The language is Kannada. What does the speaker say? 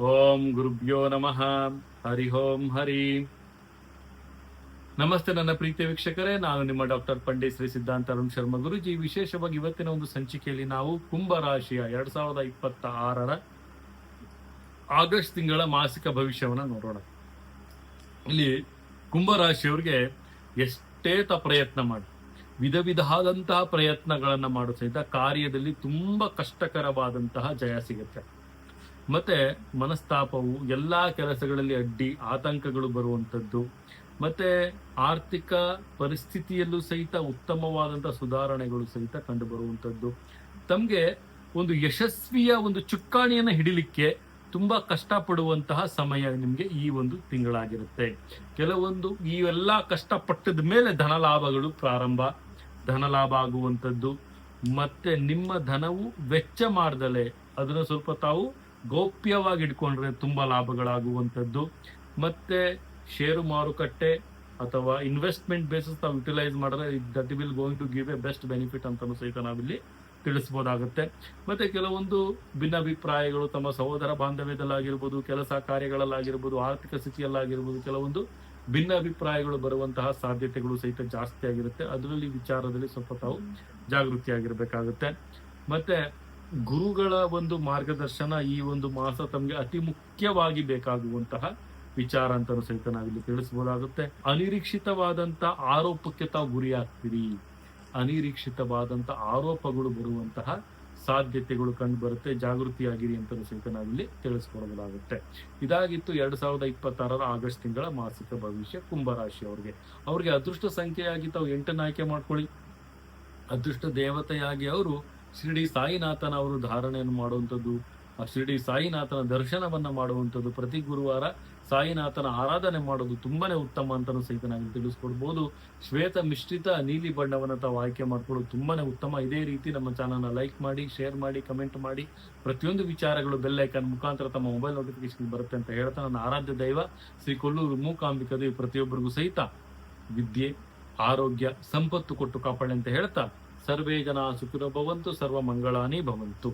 ಓಂ ಗುರುಭ್ಯೋ ನಮಃ. ಹರಿ ಓಂ ಹರಿ. ನಮಸ್ತೆ ನನ್ನ ಪ್ರೀತಿಯ ವೀಕ್ಷಕರೇ, ನಾನು ನಿಮ್ಮ ಡಾಕ್ಟರ್ ಪಂಡಿತ್ ಶ್ರೀ ಸಿದ್ಧಾಂತ ಅರುಣ್ ಶರ್ಮಾ ಗುರುಜಿ. ವಿಶೇಷವಾಗಿ ಇವತ್ತಿನ ಒಂದು ಸಂಚಿಕೆಯಲ್ಲಿ ನಾವು ಕುಂಭರಾಶಿಯ 2026ರ ಆಗಸ್ಟ್ ತಿಂಗಳ ಮಾಸಿಕ ಭವಿಷ್ಯವನ್ನ ನೋಡೋಣ. ಇಲ್ಲಿ ಕುಂಭರಾಶಿಯವರಿಗೆ ಎಷ್ಟೇ ಪ್ರಯತ್ನ ಮಾಡಿ, ವಿಧ ವಿಧವಾದಂತಹ ಪ್ರಯತ್ನಗಳನ್ನ ಮಾಡೋ ಸಹಿತ ಕಾರ್ಯದಲ್ಲಿ ತುಂಬಾ ಕಷ್ಟಕರವಾದಂತಹ ಜಯ ಸಿಗುತ್ತೆ. ಮತ್ತೆ ಮನಸ್ತಾಪವು ಎಲ್ಲಾ ಕೆಲಸಗಳಲ್ಲಿ ಅಡ್ಡಿ ಆತಂಕಗಳು ಬರುವಂಥದ್ದು, ಮತ್ತೆ ಆರ್ಥಿಕ ಪರಿಸ್ಥಿತಿಯಲ್ಲೂ ಸಹಿತ ಉತ್ತಮವಾದಂತಹ ಸುಧಾರಣೆಗಳು ಸಹಿತ ಕಂಡು ಬರುವಂಥದ್ದು. ತಮ್ಗೆ ಒಂದು ಯಶಸ್ವಿಯ ಒಂದು ಚುಕ್ಕಾಣಿಯನ್ನ ಹಿಡಿಲಿಕ್ಕೆ ತುಂಬಾ ಕಷ್ಟಪಡುವಂತಹ ಸಮಯ ನಿಮ್ಗೆ ಈ ಒಂದು ತಿಂಗಳಾಗಿರುತ್ತೆ. ಕೆಲವೊಂದು ಈ ಎಲ್ಲಾ ಕಷ್ಟಪಟ್ಟದ ಮೇಲೆ ಧನಲಾಭಗಳು ಪ್ರಾರಂಭ, ಧನಲಾಭ ಆಗುವಂಥದ್ದು. ಮತ್ತೆ ನಿಮ್ಮ ಧನವು ವೆಚ್ಚ ಮಾಡ್ದಲೆ ಅದನ್ನ ಸ್ವಲ್ಪ ತಾವು ಗೌಪ್ಯವಾಗಿ ಇಟ್ಕೊಂಡ್ರೆ ತುಂಬಾ ಲಾಭಗಳಾಗುವಂಥದ್ದು. ಮತ್ತೆ ಷೇರು ಮಾರುಕಟ್ಟೆ ಅಥವಾ ಇನ್ವೆಸ್ಟ್ಮೆಂಟ್ ಬೇಸಿಸ್ ತಾವು ಯುಟಿಲೈಸ್ ಮಾಡಿದ್ರೆ that will going to give a best benefit ಅಂತ ಸಹಿತ ನಾವಿಲ್ಲಿ ತಿಳಿಸಬಹುದಾಗುತ್ತೆ. ಮತ್ತೆ ಕೆಲವೊಂದು ಭಿನ್ನಾಭಿಪ್ರಾಯಗಳು ತಮ್ಮ ಸಹೋದರ ಬಾಂಧವ್ಯದಲ್ಲಾಗಿರ್ಬೋದು, ಕೆಲಸ ಕಾರ್ಯಗಳಲ್ಲಾಗಿರ್ಬೋದು, ಆರ್ಥಿಕ ಸ್ಥಿತಿಯಲ್ಲಾಗಿರ್ಬೋದು, ಕೆಲವೊಂದು ಭಿನ್ನಾಭಿಪ್ರಾಯಗಳು ಬರುವಂತಹ ಸಾಧ್ಯತೆಗಳು ಸಹಿತ ಜಾಸ್ತಿ ಆಗಿರುತ್ತೆ. ಅದರಲ್ಲಿ ವಿಚಾರದಲ್ಲಿ ಸ್ವಲ್ಪ ತಾವು ಜಾಗೃತಿಯಾಗಿರ್ಬೇಕಾಗುತ್ತೆ. ಮತ್ತೆ ಗುರುಗಳ ಒಂದು ಮಾರ್ಗದರ್ಶನ ಈ ಒಂದು ಮಾಸ ತಮಗೆ ಅತಿ ಮುಖ್ಯವಾಗಿ ಬೇಕಾಗುವಂತಹ ವಿಚಾರ ಅಂತ ಸಹಿತ ನಾವಿಲ್ಲಿ ತಿಳಿಸಬಹುದಾಗುತ್ತೆ. ಅನಿರೀಕ್ಷಿತವಾದಂತ ಆರೋಪಕ್ಕೆ ತಾವು ಗುರಿಯಾಗ್ತೀರಿ. ಅನಿರೀಕ್ಷಿತವಾದಂತ ಆರೋಪಗಳು ಬರುವಂತಹ ಸಾಧ್ಯತೆಗಳು ಕಂಡು ಬರುತ್ತೆ. ಜಾಗೃತಿಯಾಗಿರಿ ಅಂತ ಸಹಿತ ನಾವಿಲ್ಲಿ ತಿಳಿಸ್ಕೊಡಬಹುದಾಗುತ್ತೆ. ಇದಾಗಿತ್ತು 2026ರ ಆಗಸ್ಟ್ ತಿಂಗಳ ಮಾಸಿಕ ಭವಿಷ್ಯ ಕುಂಭರಾಶಿಯವರಿಗೆ. ಅದೃಷ್ಟ ಸಂಖ್ಯೆಯಾಗಿ ತಾವು 8ನ್ನು ಆಯ್ಕೆ ಮಾಡ್ಕೊಳ್ಳಿ. ಅದೃಷ್ಟ ದೇವತೆಯಾಗಿ ಅವರು ಶಿರಡಿ ಸಾಯಿನಾಥನ ಅವರು ಧಾರಣೆಯನ್ನು ಮಾಡುವಂಥದ್ದು, ಆ ಶಿರಡಿ ಸಾಯಿನಾಥನ ದರ್ಶನವನ್ನ ಮಾಡುವಂಥದ್ದು, ಪ್ರತಿ ಗುರುವಾರ ಸಾಯಿನಾಥನ ಆರಾಧನೆ ಮಾಡೋದು ತುಂಬಾನೇ ಉತ್ತಮ ಅಂತಲೂ ಸಹಿತ ನಾವು ತಿಳಿಸ್ಕೊಡ್ಬೋದು. ಶ್ವೇತ ಮಿಶ್ರಿತ ನೀಲಿ ಬಣ್ಣವನ್ನ ತಾವು ಆಯ್ಕೆ ಮಾಡ್ಕೊಳ್ಳೋದು ತುಂಬಾನೇ ಉತ್ತಮ. ಇದೇ ರೀತಿ ನಮ್ಮ ಚಾನಲ್ನ ಲೈಕ್ ಮಾಡಿ, ಶೇರ್ ಮಾಡಿ, ಕಮೆಂಟ್ ಮಾಡಿ. ಪ್ರತಿಯೊಂದು ವಿಚಾರಗಳು ಬೆಲ್ ಐಕಾನ್ ಮುಖಾಂತರ ತಮ್ಮ ಮೊಬೈಲ್ ನೋಟಿಫಿಕೇಶನ್ ಬರುತ್ತೆ ಅಂತ ಹೇಳ್ತಾ, ನನ್ನ ಆರಾಧ್ಯ ದೈವ ಶ್ರೀ ಕೊಲ್ಲೂರು ಮೂಕಾಂಬಿಕಾ ಪ್ರತಿಯೊಬ್ಬರಿಗೂ ಸಹಿತ ವಿದ್ಯೆ, ಆರೋಗ್ಯ, ಸಂಪತ್ತು ಕೊಟ್ಟು ಕಾಪಾಡಿ ಅಂತ ಹೇಳ್ತಾ, ಸರ್ವೇ ಜನ ಸುಖಿನೋ ಭವಂತು, ಸರ್ವ ಮಂಗಳಾನಿ ಭವಂತು.